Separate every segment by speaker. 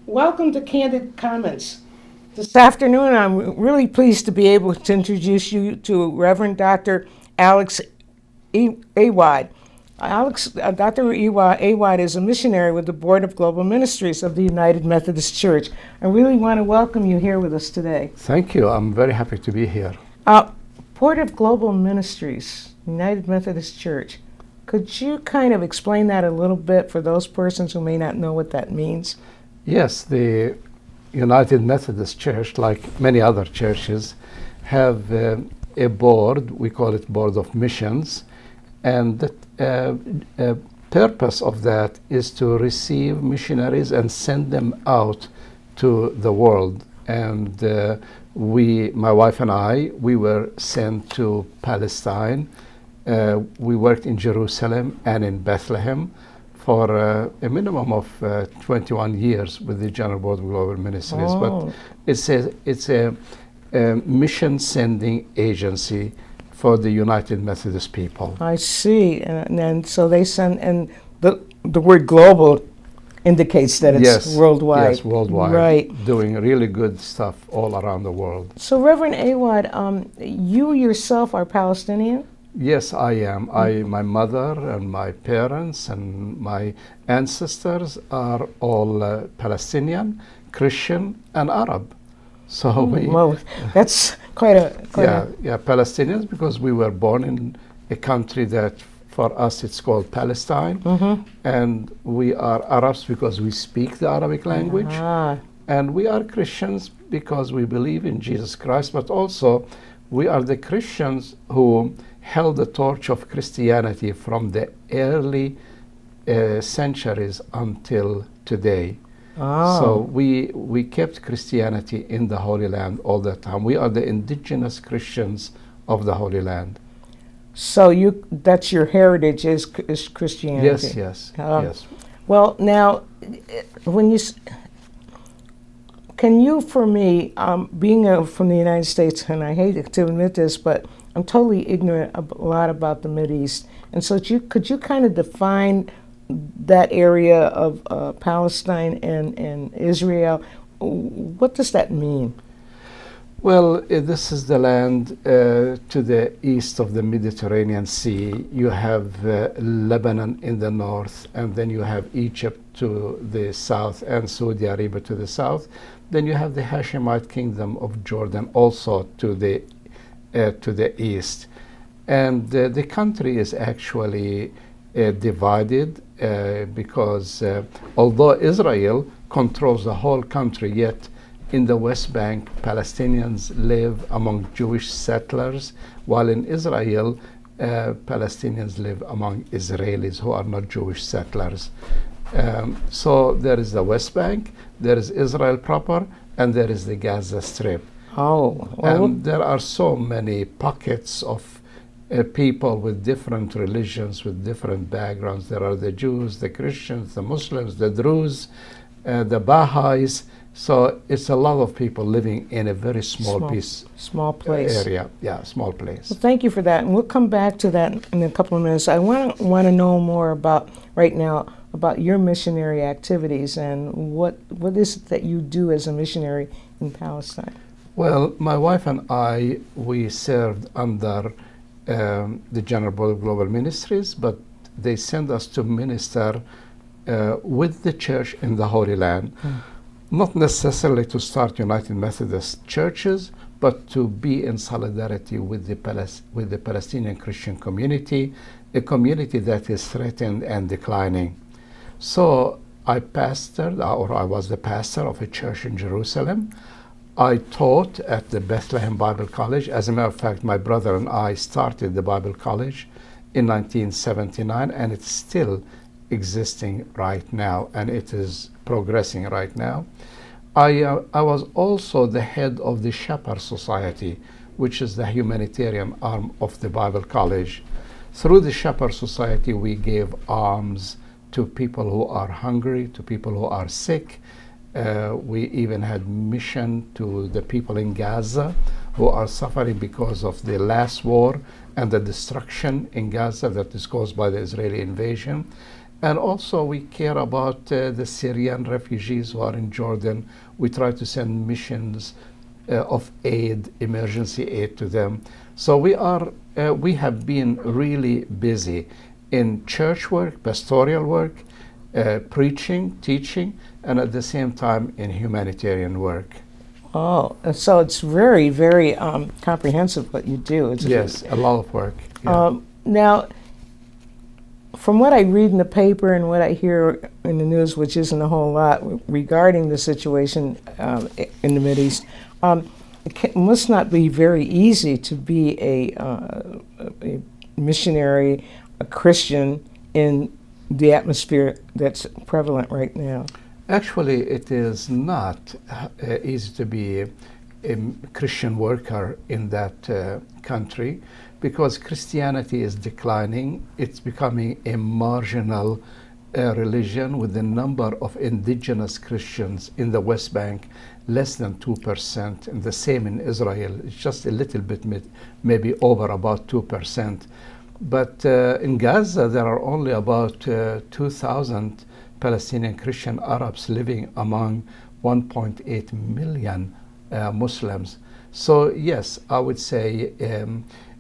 Speaker 1: Welcome to Candid Comments. This afternoon, I'm really pleased to be able to introduce you to Reverend Dr. Alex Awad. Dr. Awad is a missionary with the Board of Global Ministries of the United Methodist Church. I really want to welcome you here with us today.
Speaker 2: Thank you. I'm very happy to be here.
Speaker 1: Board of Global Ministries, United Methodist Church. Could you kind of explain that a little bit for those persons who may not know what that means?
Speaker 2: Yes, the United Methodist Church, like many other churches, have a board. We call it Board of Missions, and the purpose of that is to receive missionaries and send them out to the world. And my wife and I, we were sent to Palestine. We worked in Jerusalem and in Bethlehem for a minimum of 21 years with the General Board of Global Ministries.
Speaker 1: Oh.
Speaker 2: But it's a mission sending agency for the United Methodist people.
Speaker 1: I see. And so they send, and the word global indicates that it's worldwide.
Speaker 2: Yes, worldwide.
Speaker 1: Right.
Speaker 2: Doing really good stuff all around the world.
Speaker 1: So Reverend Awad, you yourself are Palestinian?
Speaker 2: Yes, I am. My mother and my parents and my ancestors are all Palestinian, Christian, and Arab. So
Speaker 1: Well, that's quite a
Speaker 2: Palestinians, because we were born in a country that for us it's called Palestine, and we are Arabs because we speak the Arabic language, and we are Christians because we believe in Jesus Christ, but also we are the Christians who held the torch of Christianity from the early centuries until today. So we kept Christianity in the Holy Land all the time. We are the indigenous Christians of the Holy Land.
Speaker 1: So that's your heritage is Christianity.
Speaker 2: Yes.
Speaker 1: Well, now, can you, for me, being from the United States, and I hate to admit this, but I'm totally ignorant a lot about the Mideast, and so could you kind of define that area of Palestine and Israel? What does that mean?
Speaker 2: Well, this is the land to the east of the Mediterranean Sea. You have Lebanon in the north, and then you have Egypt to the south and Saudi Arabia to the south. Then you have the Hashemite kingdom of Jordan also to the east. And the country is actually divided because although Israel controls the whole country, yet in the West Bank, Palestinians live among Jewish settlers, while in Israel, Palestinians live among Israelis who are not Jewish settlers. So there is the West Bank, there is Israel proper, and there is the Gaza Strip. And there are so many pockets of people with different religions, with different backgrounds. There are the Jews, the Christians, the Muslims, the Druze, the Baha'is. So it's a lot of people living in a very small place. Area. Yeah, small place.
Speaker 1: Well, thank you for that, and we'll come back to that in a couple of minutes. I want to know more about your missionary activities and what is it that you do as a missionary in Palestine.
Speaker 2: Well, my wife and I, we served under the General Board of Global Ministries, but they sent us to minister with the church in the Holy Land. Not necessarily to start United Methodist churches, but to be in solidarity with the Palestinian Christian community, a community that is threatened and declining. So I was the pastor of a church in Jerusalem. I taught at the Bethlehem Bible College. As a matter of fact, my brother and I started the Bible College in 1979, and it's still existing right now, and it is progressing right now. I was also the head of the Shepherd Society, which is the humanitarian arm of the Bible College. Through the Shepherd Society, we gave alms to people who are hungry, to people who are sick. We even had mission to the people in Gaza who are suffering because of the last war and the destruction in Gaza that is caused by the Israeli invasion. And also, we care about the Syrian refugees who are in Jordan. We try to send missions of aid, emergency aid to them. So we have been really busy in church work, pastoral work, preaching, teaching, and at the same time in humanitarian work.
Speaker 1: Oh, so it's very, very comprehensive what you do.
Speaker 2: Yes, a lot of work. Yeah.
Speaker 1: Now, from what I read in the paper and what I hear in the news, which isn't a whole lot regarding the situation in the Mideast, it must not be very easy to be a missionary, a Christian in the atmosphere that's prevalent right now.
Speaker 2: Actually, it is not easy to be a Christian worker in that country because Christianity is declining. It's becoming a marginal religion with the number of indigenous Christians in the West Bank less than 2%, and the same in Israel. It's just a little bit, maybe over about 2%. But in Gaza, there are only about 2,000 Palestinian Christian Arabs living among 1.8 million Muslims. So yes, I would say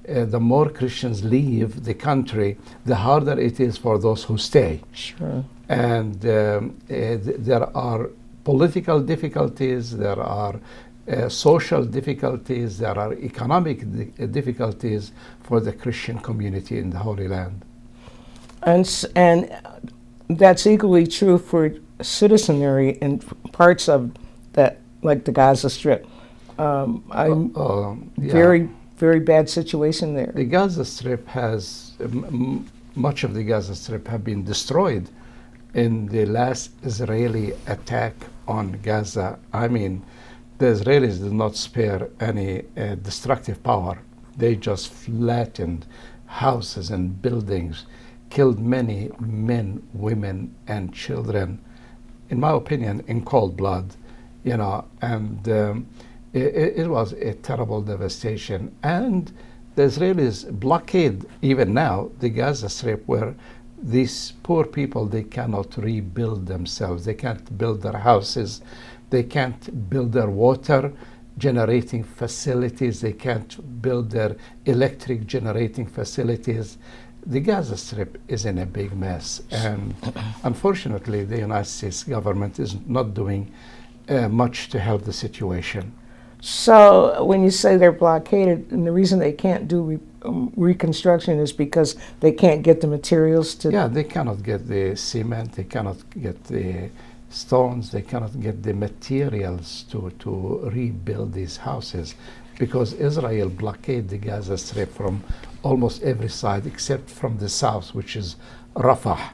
Speaker 2: the more Christians leave the country, the harder it is for those who stay.
Speaker 1: Sure.
Speaker 2: And there are political difficulties, there are social difficulties, there are economic difficulties for the Christian community in the Holy Land.
Speaker 1: And that's equally true for citizenry in parts of that, like the Gaza Strip.
Speaker 2: Yeah.
Speaker 1: Very, very bad situation there.
Speaker 2: The Gaza Strip has, much of the Gaza Strip have been destroyed in the last Israeli attack on Gaza. I mean, the Israelis did not spare any destructive power. They just flattened houses and buildings, killed many men, women, and children, in my opinion, in cold blood, you know, and it was a terrible devastation. And the Israelis blockade, even now, the Gaza Strip, where these poor people, they cannot rebuild themselves. They can't build their houses. They can't build their water generating facilities. They can't build their electric generating facilities. The Gaza Strip is in a big mess. And unfortunately, the United States government is not doing much to help the situation.
Speaker 1: So when you say they're blockaded, and the reason they can't do reconstruction is because they can't get the materials to...
Speaker 2: Yeah, they cannot get the cement, they cannot get the stones, they cannot get the materials to rebuild these houses because Israel blockaded the Gaza Strip from almost every side except from the south, which is Rafah.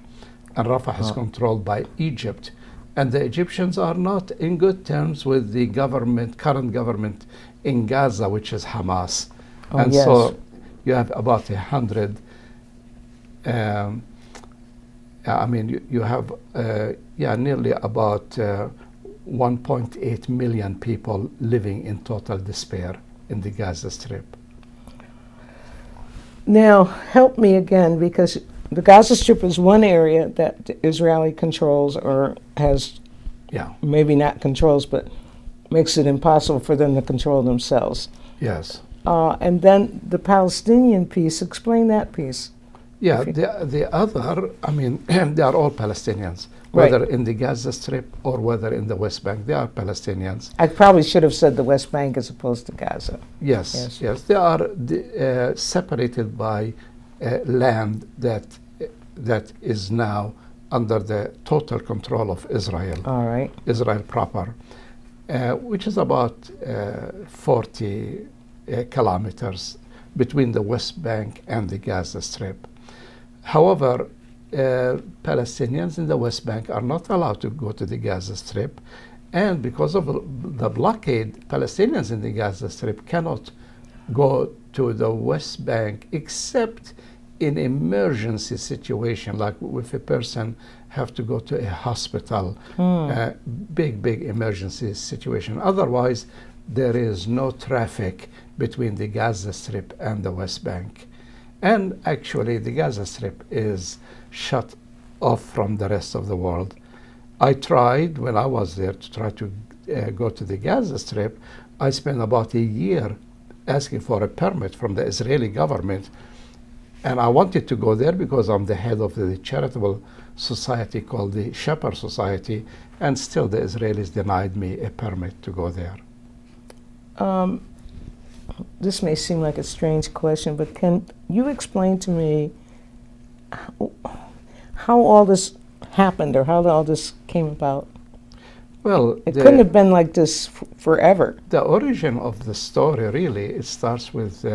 Speaker 2: And Rafah is controlled by Egypt. And the Egyptians are not in good terms with the government, current government in Gaza, which is Hamas. And
Speaker 1: yes.
Speaker 2: so you have about 100, I mean, you have nearly about 1.8 million people living in total despair in the Gaza Strip.
Speaker 1: Now, help me again, because the Gaza Strip is one area that Israeli controls or has, maybe not controls, but makes it impossible for them to control themselves.
Speaker 2: Yes.
Speaker 1: And then the Palestinian piece, explain that piece.
Speaker 2: Yeah, the other, I mean, they are all Palestinians, whether in the Gaza Strip or whether in the West Bank, they are Palestinians.
Speaker 1: I probably should have said the West Bank as opposed to Gaza.
Speaker 2: Yes. They are separated by land that is now under the total control of Israel.
Speaker 1: All right.
Speaker 2: Israel proper, which is about 40 kilometers between the West Bank and the Gaza Strip. However, Palestinians in the West Bank are not allowed to go to the Gaza Strip, and because of the blockade, Palestinians in the Gaza Strip cannot go to the West Bank except in emergency situation, like if a person have to go to a hospital, big emergency situation. Otherwise, there is no traffic between the Gaza Strip and the West Bank. And actually, the Gaza Strip is shut off from the rest of the world. I tried, when I was there, to try to go to the Gaza Strip. I spent about a year asking for a permit from the Israeli government. And I wanted to go there because I'm the head of the charitable society called the Shepherd Society, and still the Israelis denied me a permit to go there.
Speaker 1: This may seem like a strange question, but can you explain to me how all this happened, or how all this came about?
Speaker 2: Well,
Speaker 1: It couldn't have been like this forever.
Speaker 2: the origin of the story, really, it starts with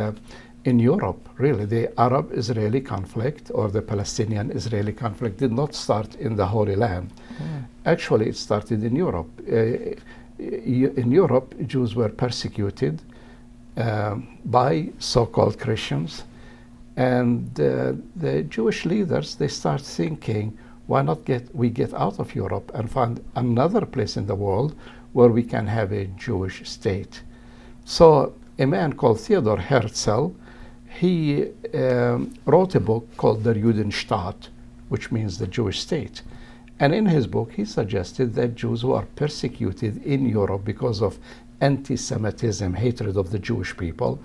Speaker 2: in Europe, really. The Arab-Israeli conflict, or the Palestinian-Israeli conflict, did not start in the Holy Land. Actually, it started in Europe. In Europe, Jews were persecuted by so-called Christians, and the Jewish leaders, they start thinking, why not we get out of Europe and find another place in the world where we can have a Jewish state? So a man called Theodor Herzl, he wrote a book called Der Judenstaat, which means the Jewish state. And in his book, he suggested that Jews who are persecuted in Europe because of anti-Semitism, hatred of the Jewish people,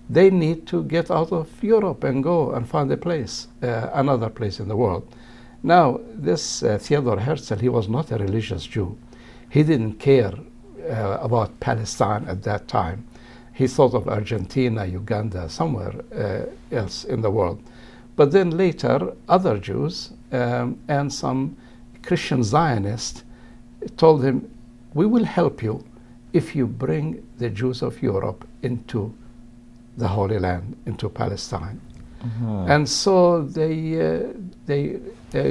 Speaker 2: they need to get out of Europe and go and find a place, another place in the world. Now, this Theodor Herzl, he was not a religious Jew. He didn't care about Palestine at that time. He thought of Argentina, Uganda, somewhere else in the world. But then later, other Jews and some Christian Zionists told him, we will help you if you bring the Jews of Europe into the Holy Land, into Palestine. And so they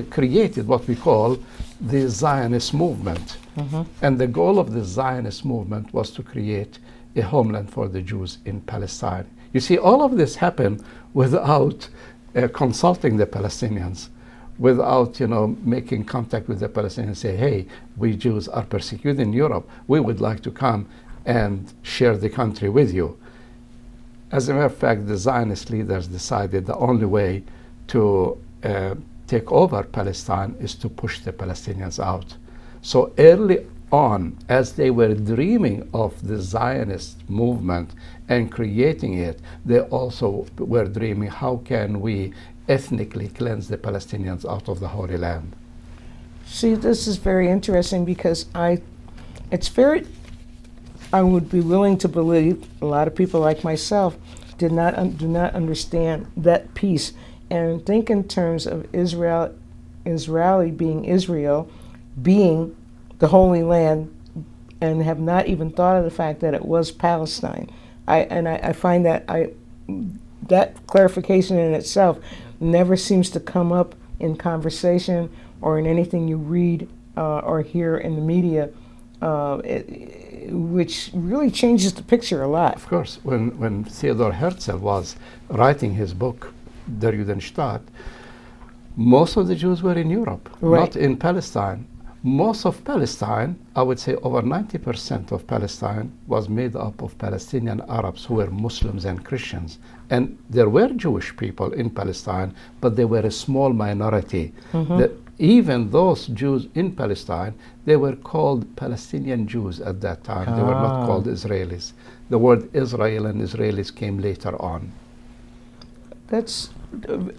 Speaker 2: created what we call the Zionist movement. And the goal of the Zionist movement was to create a homeland for the Jews in Palestine. You see, all of this happened without consulting the Palestinians, without making contact with the Palestinians and say, hey, we Jews are persecuted in Europe. We would like to come and share the country with you. As a matter of fact, the Zionist leaders decided the only way to take over Palestine is to push the Palestinians out. So early on, as they were dreaming of the Zionist movement and creating it, they also were dreaming, how can we ethnically cleanse the Palestinians out of the Holy Land?
Speaker 1: See, this is very interesting because I would be willing to believe a lot of people like myself do not understand that piece and think in terms of Israeli being Israel, being the Holy Land, and have not even thought of the fact that it was Palestine. I find that that clarification in itself never seems to come up in conversation or in anything you read or hear in the media, which really changes the picture a lot.
Speaker 2: Of course, when Theodor Herzl was writing his book, Der Judenstaat, most of the Jews were in Europe, not in Palestine. Most of Palestine, I would say over 90% of Palestine, was made up of Palestinian Arabs who were Muslims and Christians. And there were Jewish people in Palestine, but they were a small minority. That even those Jews in Palestine, they were called Palestinian Jews at that time. They were not called Israelis. The word Israel and Israelis came later on.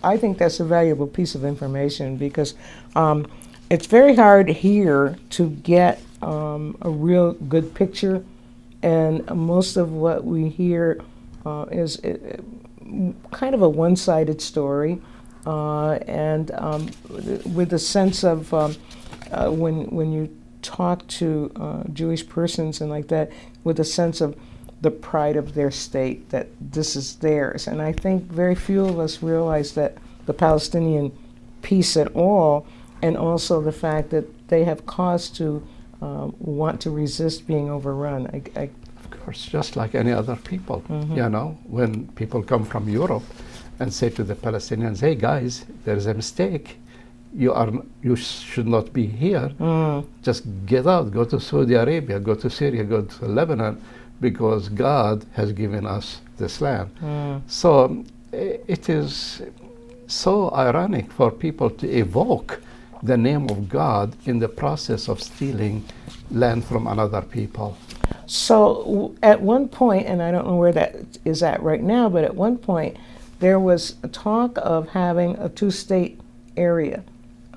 Speaker 1: I think that's a valuable piece of information because it's very hard here to get a real good picture, and most of what we hear is kind of a one-sided story, and with a sense of when you talk to Jewish persons and like that, with a sense of the pride of their state, that this is theirs. And I think very few of us realize that the Palestinian piece at all, and also the fact that they have cause to want to resist being overrun.
Speaker 2: Of course, just like any other people, when people come from Europe and say to the Palestinians, hey guys, there's a mistake. You should not be here. Just get out, go to Saudi Arabia, go to Syria, go to Lebanon, because God has given us this land. So it is so ironic for people to evoke the name of God in the process of stealing land from another people.
Speaker 1: So at one point, and I don't know where that is at right now, but at one point there was a talk of having a two-state area,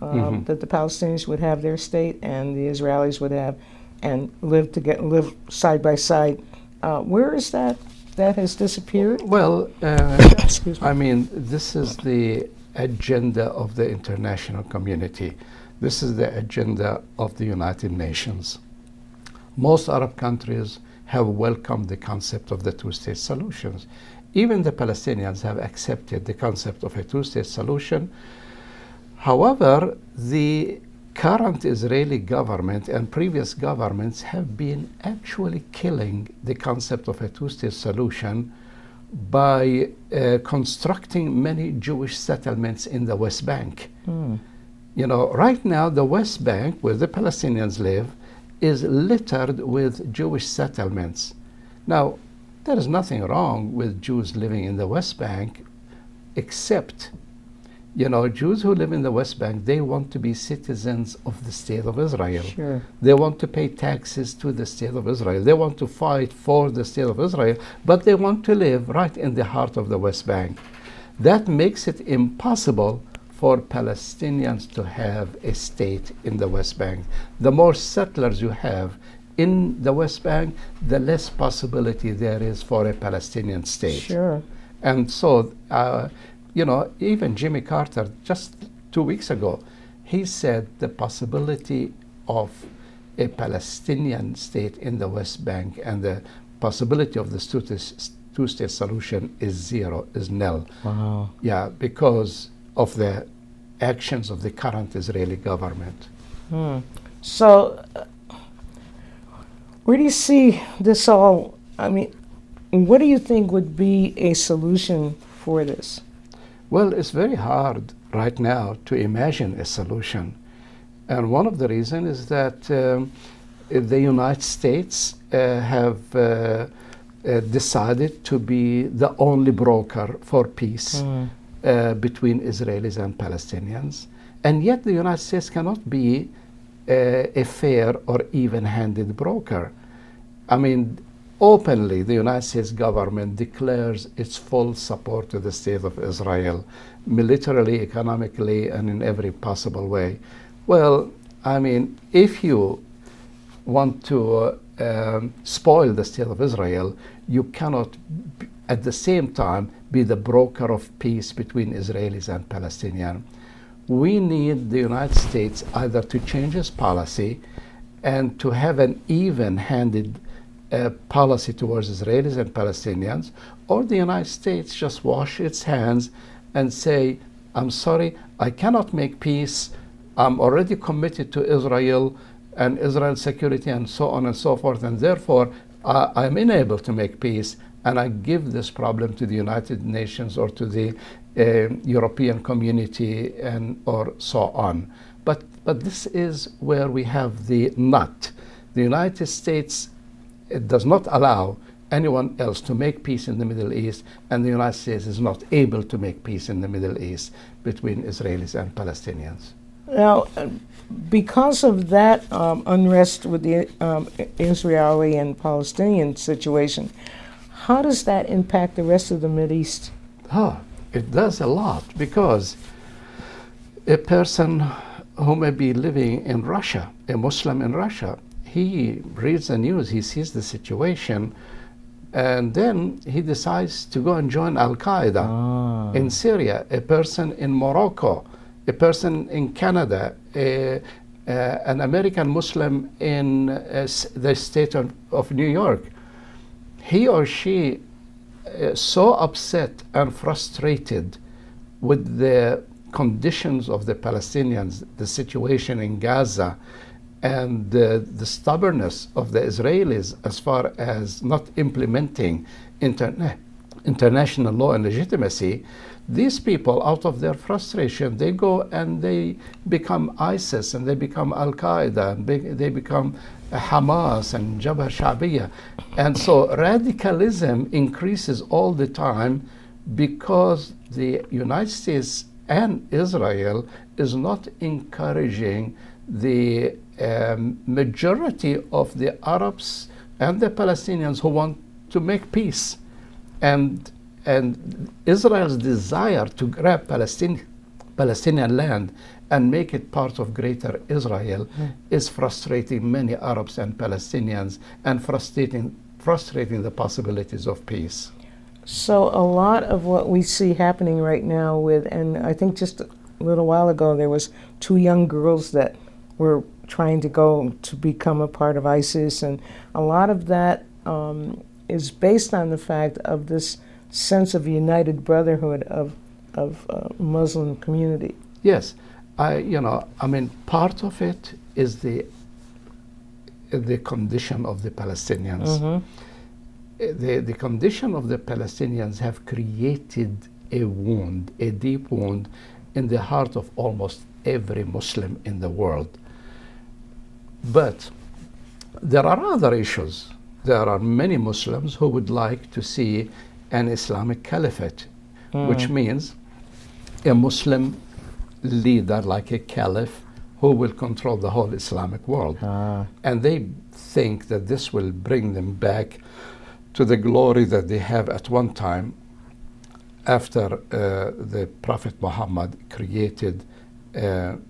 Speaker 1: that the Palestinians would have their state and the Israelis would have, and live side by side. Where is that? That has disappeared?
Speaker 2: Well,
Speaker 1: Excuse me.
Speaker 2: I mean, this is the agenda of the international community. This is the agenda of the United Nations. Most Arab countries have welcomed the concept of the two-state solutions. Even the Palestinians have accepted the concept of a two-state solution. However, the current Israeli government and previous governments have been actually killing the concept of a two-state solution by constructing many Jewish settlements in the West Bank. You know, right now the West Bank, where the Palestinians live, is littered with Jewish settlements. Now, there is nothing wrong with Jews living in the West Bank, except, you know, Jews who live in the West Bank, they want to be citizens of the State of Israel.
Speaker 1: Sure.
Speaker 2: They want to pay taxes to the State of Israel. They want to fight for the State of Israel, but they want to live right in the heart of the West Bank. That makes it impossible for Palestinians to have a state in the West Bank. The more settlers you have in the West Bank, the less possibility there is for a Palestinian state.
Speaker 1: Sure.
Speaker 2: And so, you know, even Jimmy Carter, just 2 weeks ago, he said the possibility of a Palestinian state in the West Bank and the possibility of the two-state solution is zero, is nil.
Speaker 1: Wow.
Speaker 2: Yeah, because of the actions of the current Israeli government.
Speaker 1: So, where do you see this all? I mean, what do you think would be a solution for this?
Speaker 2: Well, it's very hard right now to imagine a solution. And one of the reasons is that the United States have decided to be the only broker for peace between Israelis and Palestinians. And yet the United States cannot be a fair or even-handed broker. I mean, openly, the United States government declares its full support to the State of Israel, militarily, economically, and in every possible way. Well, I mean, if you want to spoil the State of Israel, you cannot, at the same time, be the broker of peace between Israelis and Palestinians. We need the United States either to change its policy and to have an even-handed policy towards Israelis and Palestinians, or the United States just wash its hands and say, I'm sorry, I cannot make peace. I'm already committed to Israel and Israel's security and so on and so forth, and therefore I'm unable to make peace, and I give this problem to the United Nations or to the European community and or so on. But this is where we have the nut. The United States, it does not allow anyone else to make peace in the Middle East, and the United States is not able to make peace in the Middle East between Israelis and Palestinians.
Speaker 1: Now, because of that unrest with the Israeli and Palestinian situation, how does that impact the rest of the Mideast?
Speaker 2: It does a lot, because a person who may be living in Russia, a Muslim in Russia, he reads the news, he sees the situation, and then he decides to go and join Al-Qaeda in Syria. A person in Morocco, a person in Canada, an American Muslim in the state of New York. He or she so upset and frustrated with the conditions of the Palestinians, the situation in Gaza, and the stubbornness of the Israelis as far as not implementing international law and legitimacy. These people, out of their frustration, they go and they become ISIS, and they become Al-Qaeda, and they become Hamas and Jabhat Sha'biya. And so radicalism increases all the time because the United States and Israel is not encouraging the majority of the Arabs and the Palestinians who want to make peace. And Israel's desire to grab Palestinian land and make it part of greater Israel is frustrating many Arabs and Palestinians and frustrating the possibilities of peace.
Speaker 1: So a lot of what we see happening right now and I think just a little while ago there was 2 young girls that were trying to go to become a part of ISIS, and a lot of that is based on the fact of this sense of united brotherhood of Muslim community.
Speaker 2: Yes, part of it is the condition of the Palestinians. The condition of the Palestinians have created a wound, a deep wound, in the heart of almost every Muslim in the world. But there are other issues. There are many Muslims who would like to see an Islamic caliphate, which means a Muslim leader like a caliph who will control the whole Islamic world. And they think that this will bring them back to the glory that they have at one time after the Prophet Muhammad created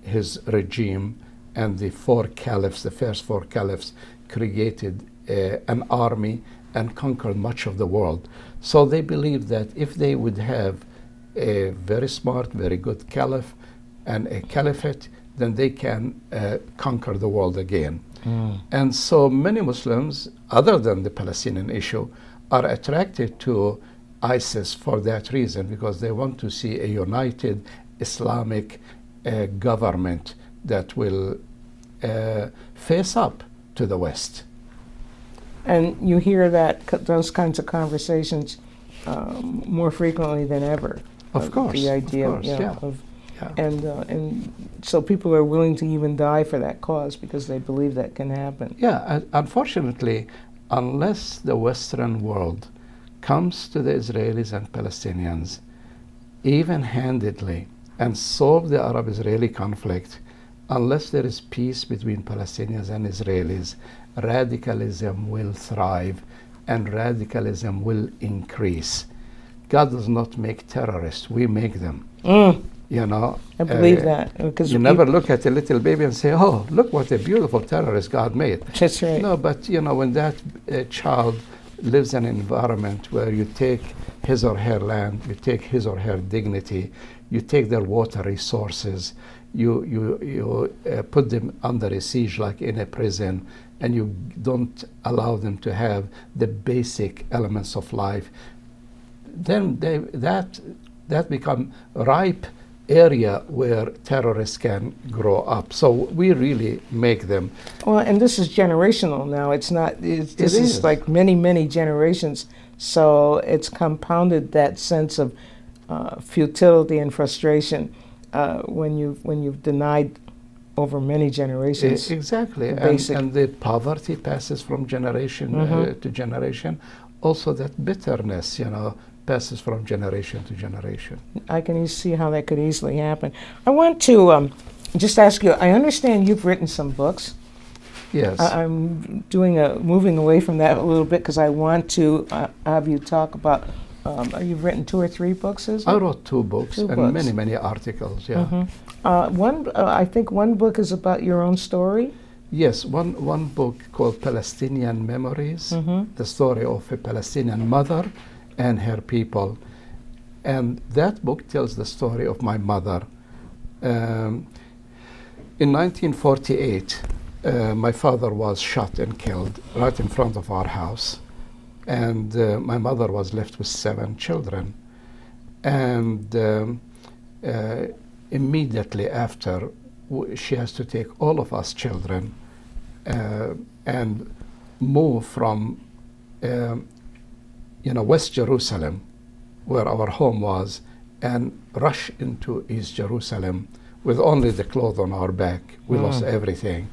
Speaker 2: his regime, and the 4 caliphs, the first 4 caliphs, created an army and conquered much of the world. So they believe that if they would have a very smart, very good caliph and a caliphate, then they can conquer the world again. And so many Muslims, other than the Palestinian issue, are attracted to ISIS for that reason, because they want to see a united Islamic government that will face up to the West.
Speaker 1: And you hear those kinds of conversations more frequently than ever.
Speaker 2: Of course.
Speaker 1: The idea, and so people are willing to even die for that cause because they believe that can happen.
Speaker 2: Yeah, unfortunately, unless the Western world comes to the Israelis and Palestinians even-handedly and solve the Arab-Israeli conflict, unless there is peace between Palestinians and Israelis, radicalism will thrive and radicalism will increase. God does not make terrorists, we make them.
Speaker 1: I believe that. Because
Speaker 2: you never look at a little baby and say, oh, look what a beautiful terrorist God made.
Speaker 1: That's right.
Speaker 2: No, but when that child lives in an environment where you take his or her land, you take his or her dignity, you take their water resources, you put them under a siege like in a prison, and you don't allow them to have the basic elements of life, then that become ripe area where terrorists can grow up. So we really make them.
Speaker 1: Well, and this is generational now. This is like many generations. So it's compounded that sense of futility and frustration when you've denied over many generations.
Speaker 2: Exactly, and the poverty passes from generation to generation. Also, that bitterness, passes from generation to generation.
Speaker 1: I can see how that could easily happen. I want to just ask you, I understand you've written some books.
Speaker 2: Yes.
Speaker 1: I'm moving away from that a little bit because I want to have you talk about, you've written 2 or 3 books, is it?
Speaker 2: I wrote 2 books and many articles, yeah.
Speaker 1: I think one book is about your own story.
Speaker 2: Yes, one book called Palestinian Memories, the story of a Palestinian mother and her people. And that book tells the story of my mother. In 1948, my father was shot and killed right in front of our house. And my mother was left with 7 children. And immediately after, she has to take all of us children and move from West Jerusalem, where our home was, and rush into East Jerusalem with only the clothes on our back. We lost everything.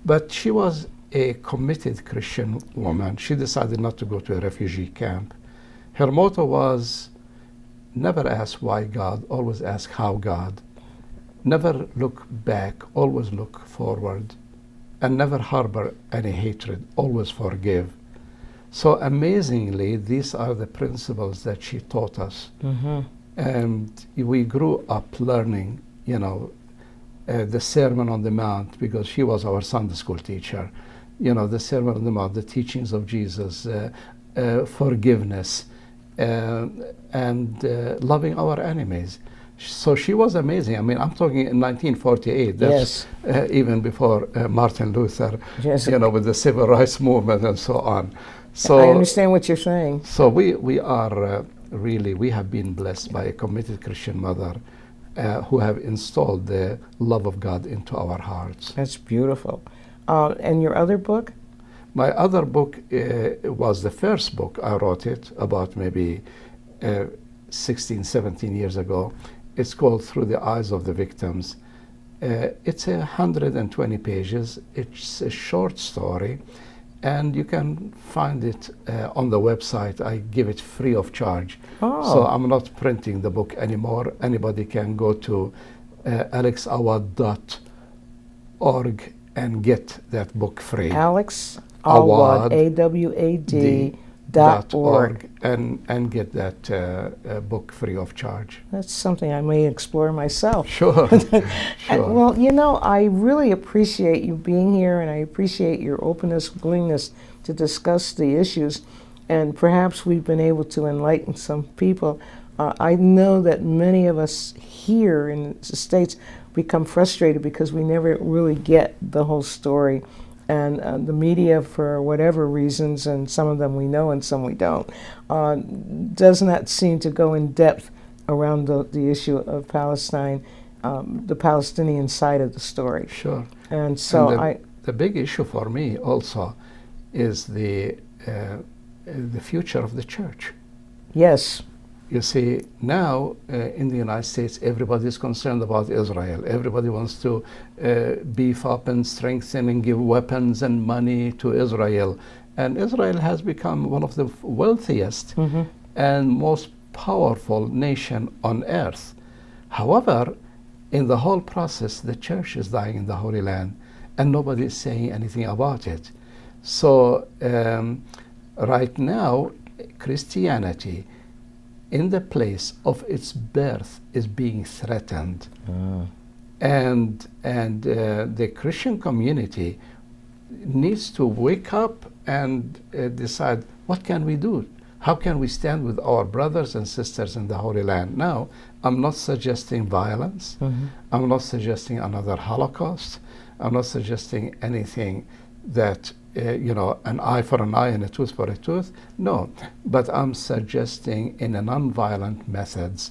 Speaker 2: But she was a committed Christian woman. She decided not to go to a refugee camp. Her motto was, never ask why God, always ask how God. Never look back, always look forward. And never harbor any hatred, always forgive. So amazingly, these are the principles that she taught us.
Speaker 1: Mm-hmm.
Speaker 2: And we grew up learning, the Sermon on the Mount, because she was our Sunday school teacher. The Sermon on the Mount, the teachings of Jesus, forgiveness, and loving our enemies. So she was amazing. I mean, I'm talking in 1948. That's even before Martin Luther,
Speaker 1: Yes.
Speaker 2: With the civil rights movement and so on. So
Speaker 1: I understand what you're saying.
Speaker 2: So we are really, we have been blessed by a committed Christian mother who have installed the love of God into our hearts.
Speaker 1: That's beautiful. And your other book?
Speaker 2: My other book was the first book. I wrote it about maybe 16, 17 years ago. It's called Through the Eyes of the Victims. It's 120 pages. It's a short story, and you can find it on the website. I give it free of charge.
Speaker 1: Oh.
Speaker 2: So I'm not printing the book anymore. Anybody can go to alexawad.org and get that book free.
Speaker 1: Alex Awad, AWAD.org.
Speaker 2: And get that book free of charge.
Speaker 1: That's something I may explore myself.
Speaker 2: Sure. Sure.
Speaker 1: Well, I really appreciate you being here, and I appreciate your openness, willingness to discuss the issues, and perhaps we've been able to enlighten some people. I know that many of us here in the States become frustrated because we never really get the whole story. And the media, for whatever reasons, and some of them we know and some we don't, does not seem to go in depth around the issue of Palestine, the Palestinian side of the story.
Speaker 2: Sure.
Speaker 1: And so
Speaker 2: and the big issue for me also is the future of the church.
Speaker 1: Yes.
Speaker 2: You see, now in the United States, everybody is concerned about Israel. Everybody wants to beef up and strengthen and give weapons and money to Israel. And Israel has become one of the wealthiest and most powerful nation on earth. However, in the whole process, the church is dying in the Holy Land, and nobody is saying anything about it. So right now, Christianity, in the place of its birth, is being threatened. And the Christian community needs to wake up and decide, what can we do? How can we stand with our brothers and sisters in the Holy Land? Now, I'm not suggesting violence. I'm not suggesting another Holocaust. I'm not suggesting anything that an eye for an eye and a tooth for a tooth. No, but I'm suggesting in a non-violent methods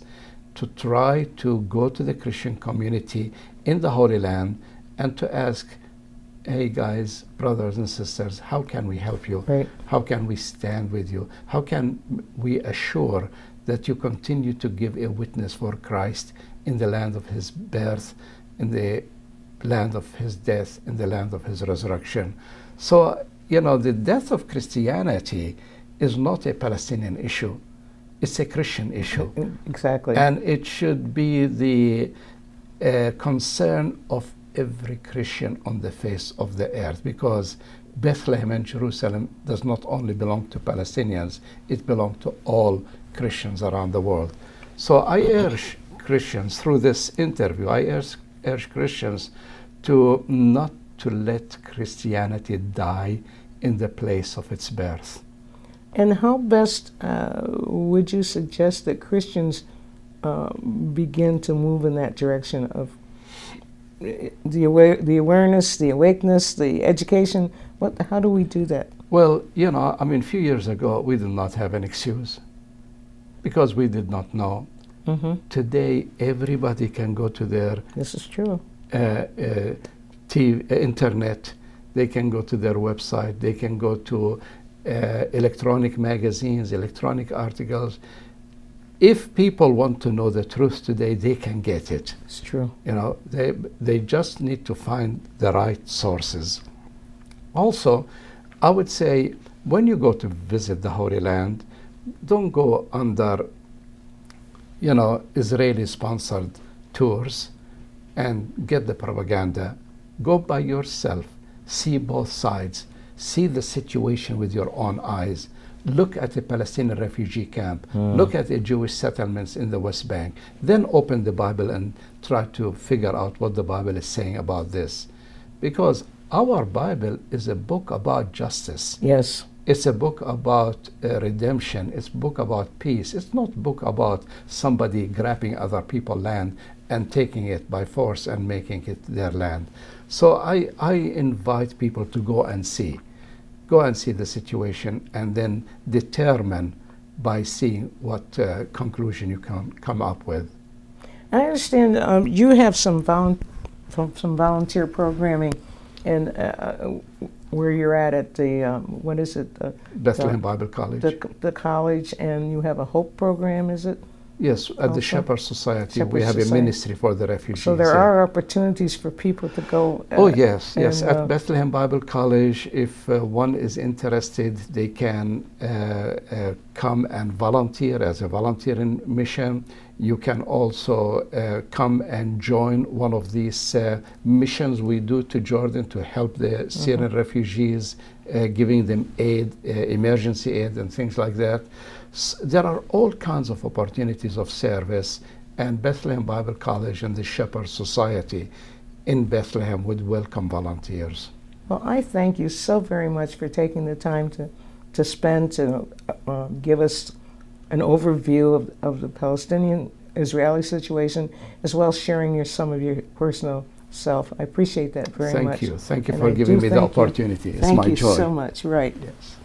Speaker 2: to try to go to the Christian community in the Holy Land and to ask, hey guys, brothers and sisters, how can we help you?
Speaker 1: Right.
Speaker 2: How can we stand with you? How can we assure that you continue to give a witness for Christ in the land of his birth, in the land of his death, in the land of his resurrection? So, the death of Christianity is not a Palestinian issue. It's a Christian issue.
Speaker 1: Exactly.
Speaker 2: And it should be the concern of every Christian on the face of the earth, because Bethlehem and Jerusalem does not only belong to Palestinians, it belongs to all Christians around the world. So I urge Christians, through this interview, I urge Christians to not to let Christianity die in the place of its birth.
Speaker 1: And how best would you suggest that Christians begin to move in that direction of the awareness, the awakeness, the education? How do we do that?
Speaker 2: Well, a few years ago, we did not have an excuse because we did not know. Today, everybody can go to their
Speaker 1: This is true.
Speaker 2: internet, they can go to their website, they can go to electronic magazines, electronic articles. If people want to know the truth today, they can get it.
Speaker 1: It's true.
Speaker 2: They just need to find the right sources. Also, I would say, when you go to visit the Holy Land, don't go under Israeli-sponsored tours and get the propaganda. Go by yourself, see both sides, see the situation with your own eyes. Look at a Palestinian refugee camp, look at the Jewish settlements in the West Bank, then open the Bible and try to figure out what the Bible is saying about this. Because our Bible is a book about justice.
Speaker 1: Yes.
Speaker 2: It's a book about redemption. It's a book about peace. It's not a book about somebody grabbing other people's land and taking it by force and making it their land. So I invite people to go and see the situation and then determine by seeing what conclusion you can come up with.
Speaker 1: I understand you have some volunteer programming in where you're at the what is it?
Speaker 2: Bethlehem Bible College.
Speaker 1: The college, and you have a Hope program, is it?
Speaker 2: Yes, at the Shepherd Society, we have
Speaker 1: Society.
Speaker 2: a ministry for the refugees.
Speaker 1: So there are opportunities for people to go.
Speaker 2: Oh yes, yes.
Speaker 1: and,
Speaker 2: At Bethlehem Bible College, if one is interested, they can come and volunteer as a volunteering mission. You can also come and join one of these missions we do to Jordan to help the Syrian refugees, giving them aid, emergency aid and things like that. There are all kinds of opportunities of service, and Bethlehem Bible College and the Shepherd Society in Bethlehem would welcome volunteers.
Speaker 1: Well, I thank you so very much for taking the time to spend to give us an overview of the Palestinian-Israeli situation, as well as sharing some of your personal self. I appreciate that very much.
Speaker 2: Thank you. Thank you
Speaker 1: And
Speaker 2: for
Speaker 1: I
Speaker 2: giving
Speaker 1: do
Speaker 2: me the
Speaker 1: thank you.
Speaker 2: opportunity. It's
Speaker 1: Thank
Speaker 2: my
Speaker 1: you
Speaker 2: joy.
Speaker 1: so much. Right.
Speaker 2: Yes.